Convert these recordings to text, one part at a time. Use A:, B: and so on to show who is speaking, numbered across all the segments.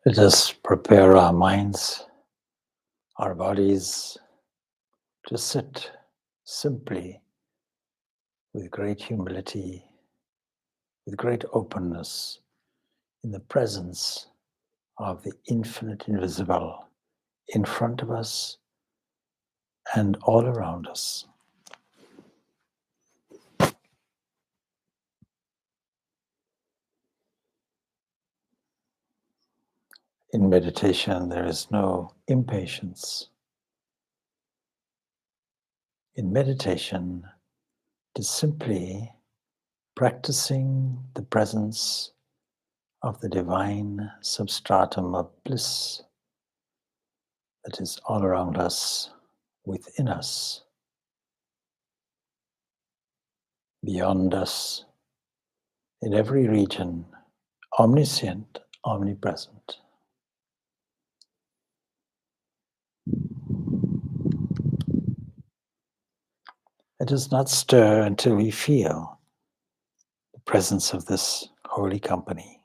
A: Let us prepare our minds, our bodies to sit simply with great humility, with great openness in the presence of the infinite invisible in front of us and all around us. In meditation, there is no impatience. In meditation, it is simply practicing the presence of the divine substratum of bliss that is all around us, within us, beyond us, in every region, omniscient, omnipresent. Let us not stir until we feel the presence of this holy company.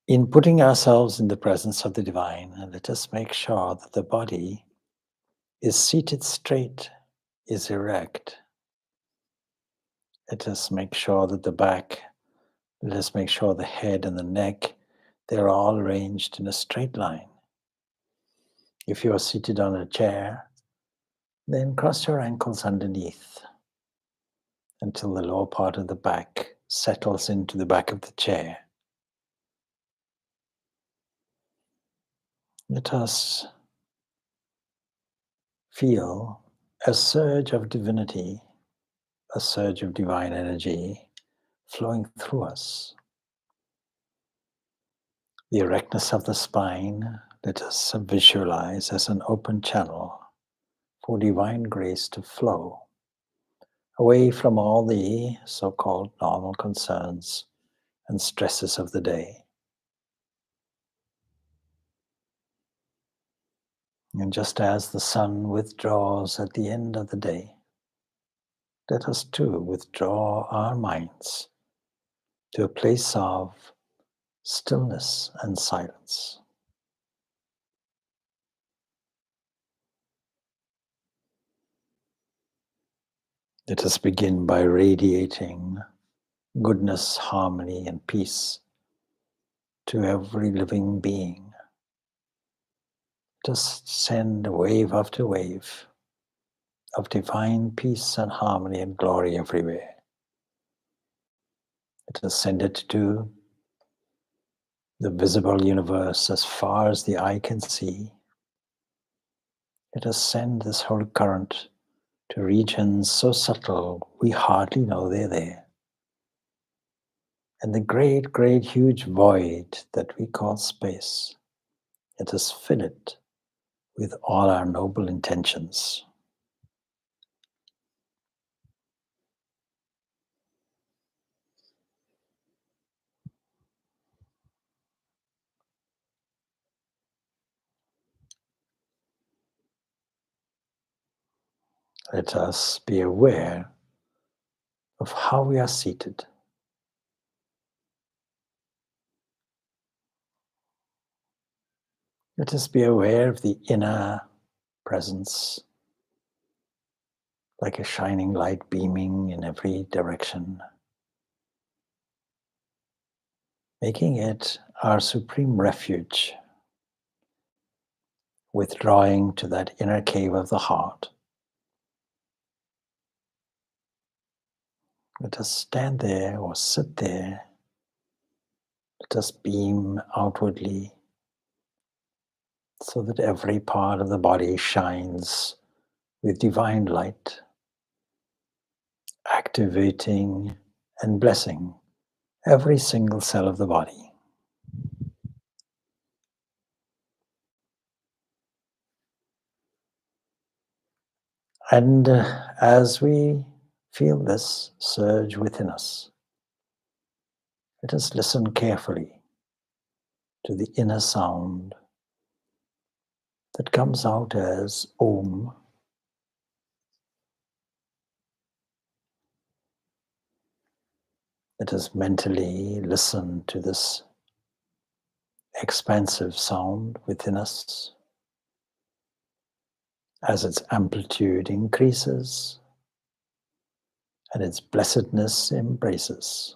A: In putting ourselves in the presence of the divine, let us make sure that the body is seated straight, is erect. Let us make sure that the back, let us make sure the head and the neck, they're all arranged in a straight line. If you are seated on a chair, then cross your ankles underneath until the lower part of the back settles into the back of the chair. Let us feel a surge of divinity, a surge of divine energy flowing through us. The erectness of the spine, let us visualize as an open channel for divine grace to flow away from all the so-called normal concerns and stresses of the day. And just as the sun withdraws at the end of the day, let us too withdraw our minds to a place of stillness and silence. Let us begin by radiating goodness, harmony, and peace to every living being. Just send wave after wave of divine peace and harmony and glory everywhere. Let us send it to the visible universe as far as the eye can see. Let us send this whole current to regions so subtle we hardly know they're there. And the great, great, huge void that we call space, let us fill it with all our noble intentions. Let us be aware of how we are seated. Let us be aware of the inner presence, like a shining light beaming in every direction, making it our supreme refuge, withdrawing to that inner cave of the heart. Let us stand there or sit there. Let us beam outwardly so that every part of the body shines with divine light, activating and blessing every single cell of the body. And as we feel this surge within us, let us listen carefully to the inner sound that comes out as Om. Let us mentally listen to this expansive sound within us as its amplitude increases and its blessedness embraces.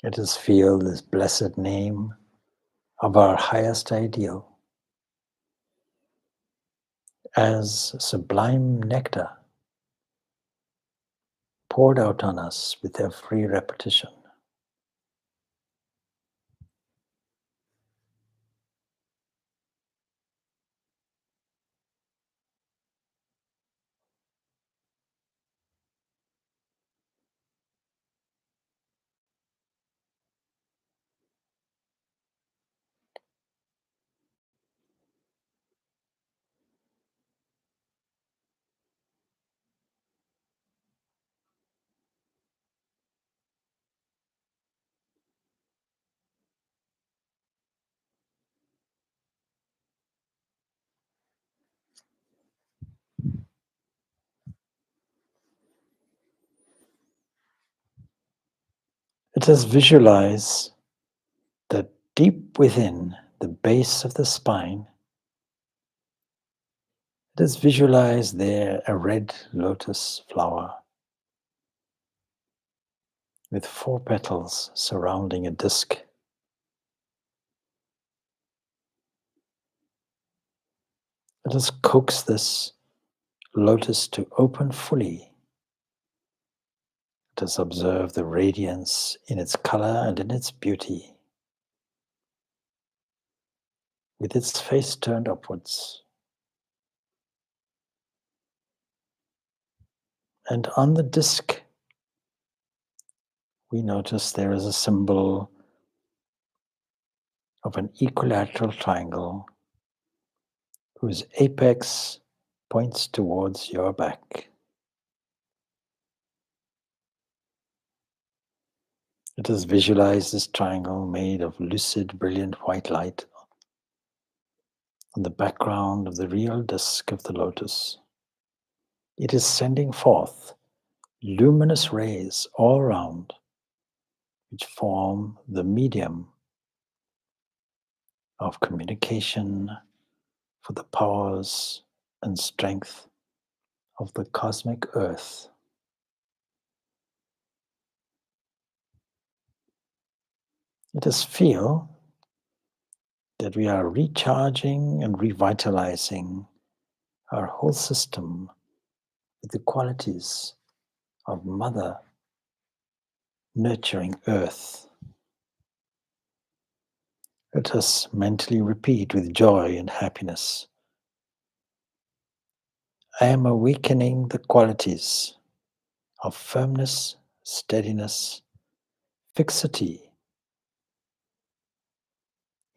A: Let us feel this blessed name of our highest ideal as sublime nectar poured out on us with every repetition. Let us visualize that deep within the base of the spine, let us visualize there a red lotus flower with 4 petals surrounding a disc. Let us coax this lotus to open fully. Let us observe the radiance in its color and in its beauty, with its face turned upwards. And on the disc, we notice there is a symbol of an equilateral triangle whose apex points towards your back. Let us visualize this triangle made of lucid, brilliant white light on the background of the real disk of the lotus. It is sending forth luminous rays all around, which form the medium of communication for the powers and strength of the cosmic earth. Let us feel that we are recharging and revitalizing our whole system with the qualities of Mother nurturing earth. Let us mentally repeat with joy and happiness, I am awakening the qualities of firmness, steadiness, fixity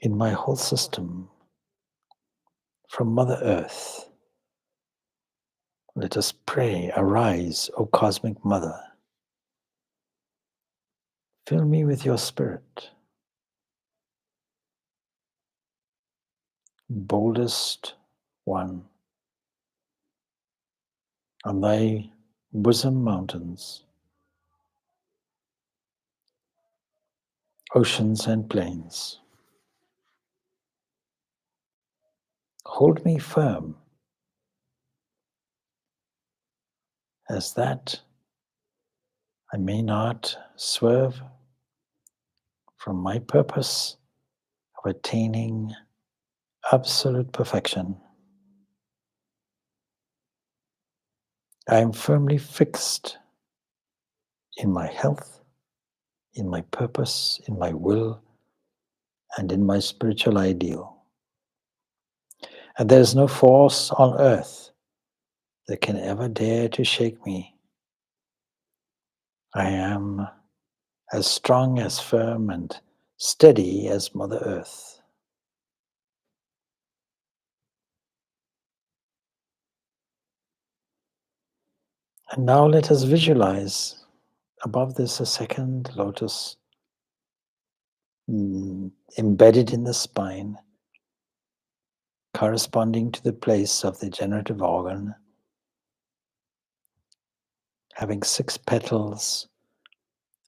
A: in my whole system from Mother Earth. Let us pray, arise, O Cosmic Mother. Fill me with your spirit. Boldest one, on thy bosom mountains, oceans and plains. Hold me firm as that I may not swerve from my purpose of attaining absolute perfection. I am firmly fixed in my health, in my purpose, in my will, and in my spiritual ideal. And there is no force on earth that can ever dare to shake me. I am as strong, as firm, and steady as Mother Earth. And now let us visualize above this a second lotus embedded in the spine, corresponding to the place of the generative organ, having 6 petals,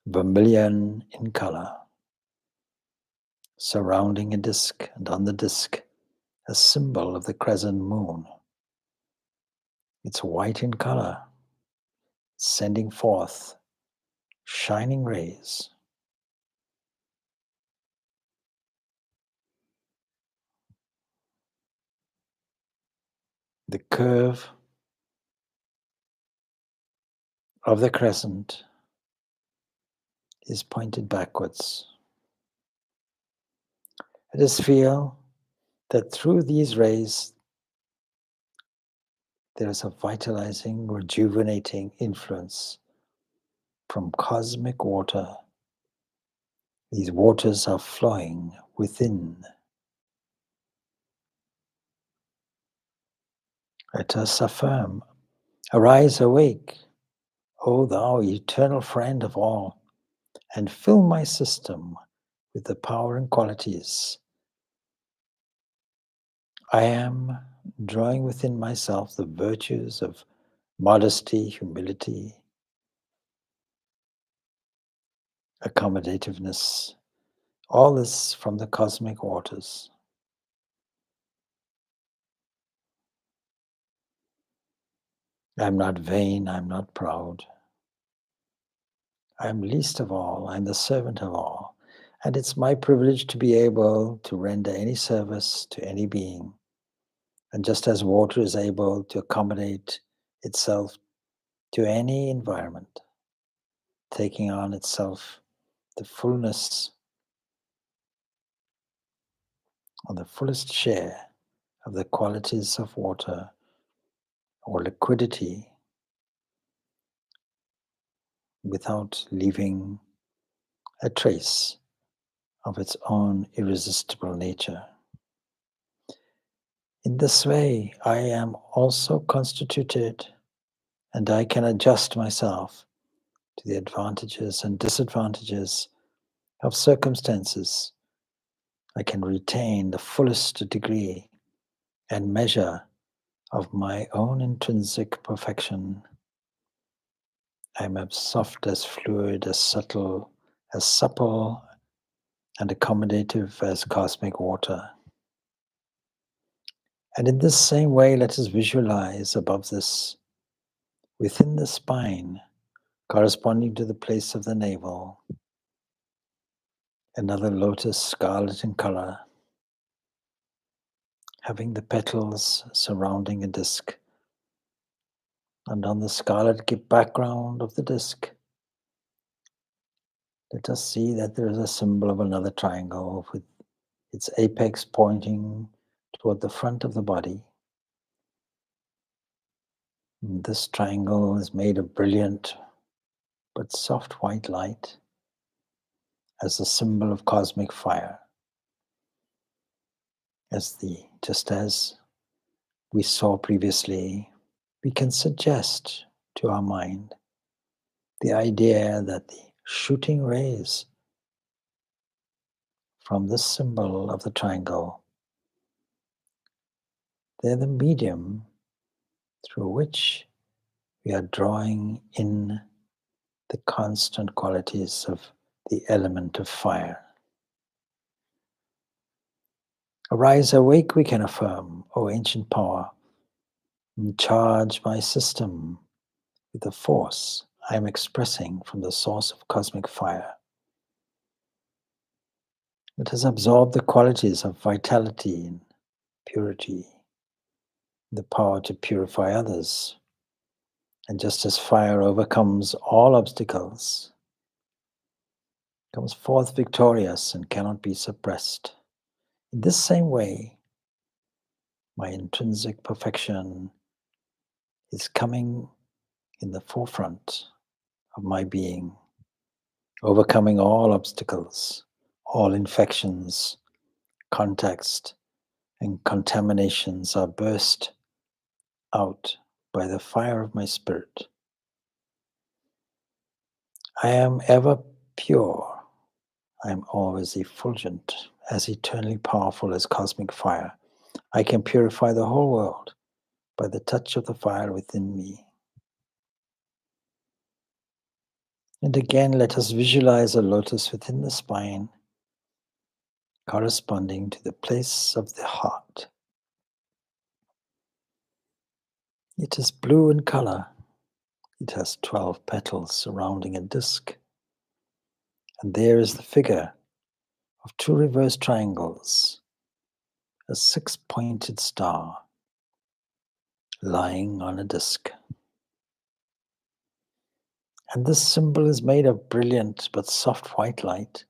A: vermilion in color, surrounding a disc, and on the disc a symbol of the crescent moon. It's white in color, sending forth shining rays. The curve of the crescent is pointed backwards. Let us feel that through these rays there is a vitalizing, rejuvenating influence from cosmic water. These waters are flowing within. Let us affirm, arise, awake, O thou eternal friend of all, and fill my system with the power and qualities. I am drawing within myself the virtues of modesty, humility, accommodativeness, all this from the cosmic waters. I'm not vain, I'm not proud. I'm least of all, I'm the servant of all. And it's my privilege to be able to render any service to any being. And just as water is able to accommodate itself to any environment, taking on itself the fullness or the fullest share of the qualities of water or liquidity without leaving a trace of its own irresistible nature. In this way, I am also constituted, and I can adjust myself to the advantages and disadvantages of circumstances. I can retain the fullest degree and measure of my own intrinsic perfection. I am as soft, as fluid, as subtle, as supple, and accommodative as cosmic water. And in this same way, let us visualize above this, within the spine, corresponding to the place of the navel, another lotus scarlet in color, having the petals surrounding a disc. And on the scarlet background of the disc, let us see that there is a symbol of another triangle with its apex pointing toward the front of the body. And this triangle is made of brilliant but soft white light as a symbol of cosmic fire. Just as we saw previously, we can suggest to our mind the idea that the shooting rays from this symbol of the triangle, they're the medium through which we are drawing in the constant qualities of the element of fire. Arise, awake, we can affirm, O ancient power, and charge my system with the force I am expressing from the source of cosmic fire. Let us absorb the qualities of vitality purity, the power to purify others. And just as fire overcomes all obstacles, comes forth victorious and cannot be suppressed, in this same way, my intrinsic perfection is coming in the forefront of my being, overcoming all obstacles, all infections, contacts, and contaminations are burst out by the fire of my spirit. I am ever pure. I am always effulgent, as eternally powerful as cosmic fire. I can purify the whole world by the touch of the fire within me. And again, let us visualize a lotus within the spine, corresponding to the place of the heart. It is blue in color. It has 12 petals surrounding a disc. And there is the figure of two reversed triangles, a six-pointed star lying on a disc. And this symbol is made of brilliant but soft white light.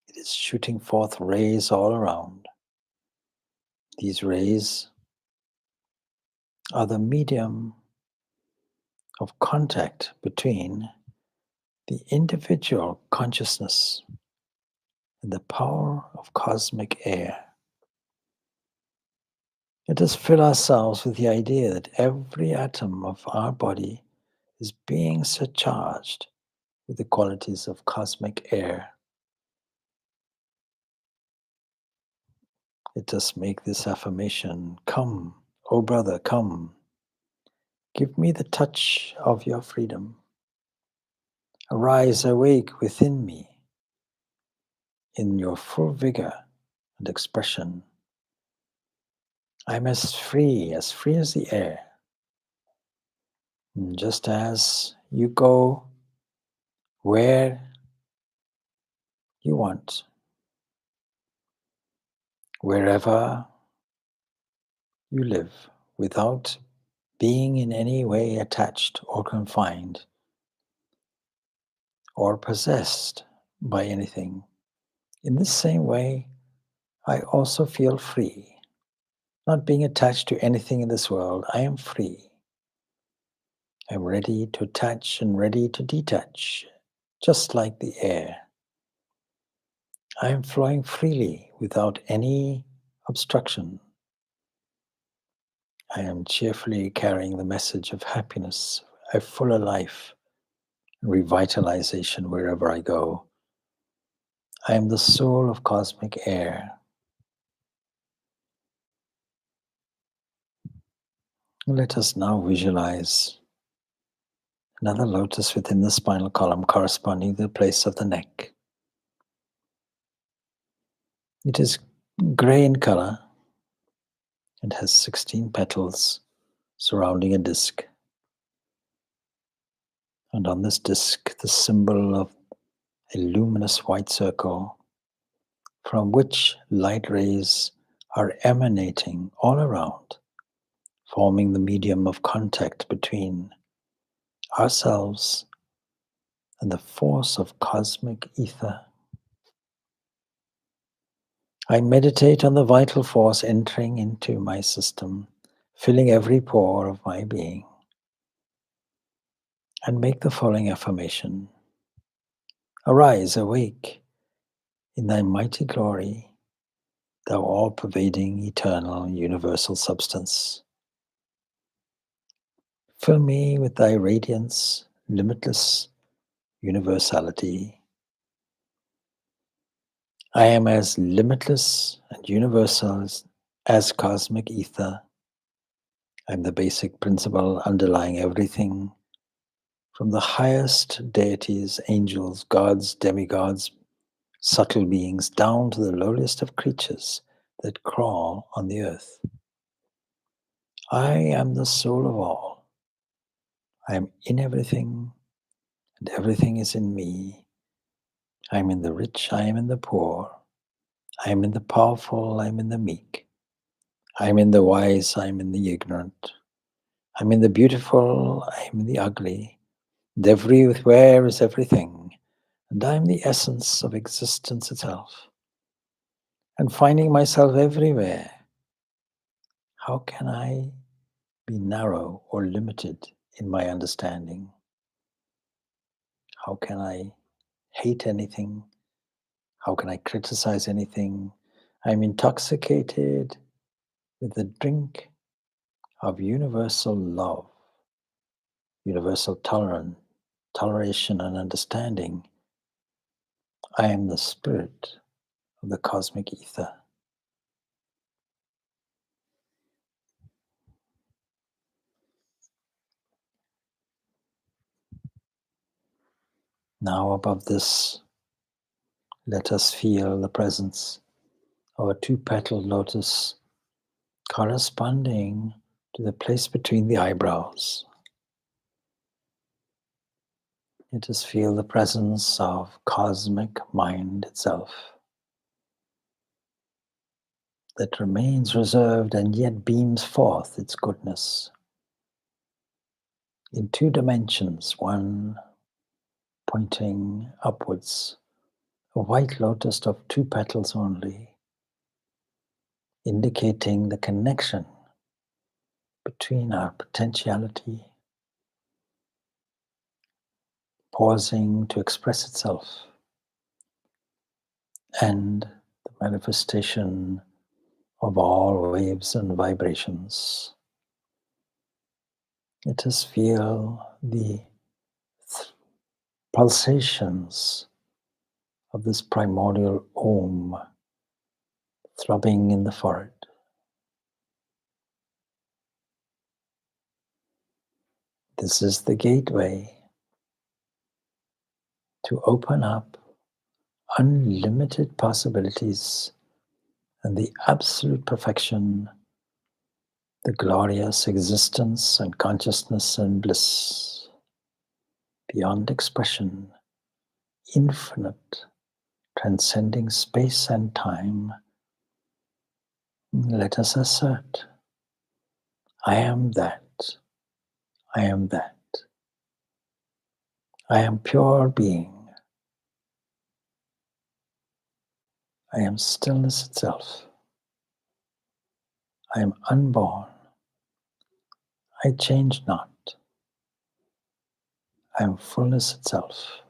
A: It is shooting forth rays all around. These rays are the medium of contact between the individual consciousness and the power of cosmic air. Let us fill ourselves with the idea that every atom of our body is being surcharged with the qualities of cosmic air. Let us make this affirmation: come, O brother, come. Give me the touch of your freedom. Arise, awake within me in your full vigor and expression. I am as free as the air. And just as you go where you want, wherever you live, without being in any way attached or confined or possessed by anything. In this same way, I also feel free. Not being attached to anything in this world, I am free. I'm ready to attach and ready to detach, just like the air. I am flowing freely without any obstruction. I am cheerfully carrying the message of happiness, a fuller life, revitalization wherever I go. I am the soul of cosmic air. Let us now visualize another lotus within the spinal column corresponding to the place of the neck. It is gray in color and has 16 petals surrounding a disc. And on this disc, the symbol of a luminous white circle from which light rays are emanating all around, forming the medium of contact between ourselves and the force of cosmic ether. I meditate on the vital force entering into my system, filling every pore of my being, and make the following affirmation: Arise, awake, in thy mighty glory, thou all-pervading, eternal, universal substance. Fill me with thy radiance, limitless universality. I am as limitless and universal as cosmic ether. I am the basic principle underlying everything, from the highest deities, angels, gods, demigods, subtle beings, down to the lowliest of creatures that crawl on the earth. I am the soul of all. I am in everything, and everything is in me. I am in the rich, I am in the poor. I am in the powerful, I am in the meek. I'm in the wise, I'm in the ignorant. I'm in the beautiful, I'm in the ugly. And everywhere is everything. And I'm the essence of existence itself. And finding myself everywhere, how can I be narrow or limited in my understanding? How can I hate anything? How can I criticize anything? I'm intoxicated with the drink of universal love, universal toleration and understanding. I am the spirit of the cosmic ether. Now above this, let us feel the presence of a two-petaled lotus corresponding to the place between the eyebrows. Let us feel the presence of cosmic mind itself that remains reserved and yet beams forth its goodness in two dimensions, one pointing upwards, a white lotus of two petals only, indicating the connection between our potentiality, pausing to express itself, and the manifestation of all waves and vibrations. Let us feel the pulsations of this primordial Om throbbing in the forehead. This is the gateway to open up unlimited possibilities and the absolute perfection, the glorious existence and consciousness and bliss, beyond expression, infinite, transcending space and time. Let us assert, I am that, I am that. I am pure being. I am stillness itself. I am unborn. I change not. I am fullness itself.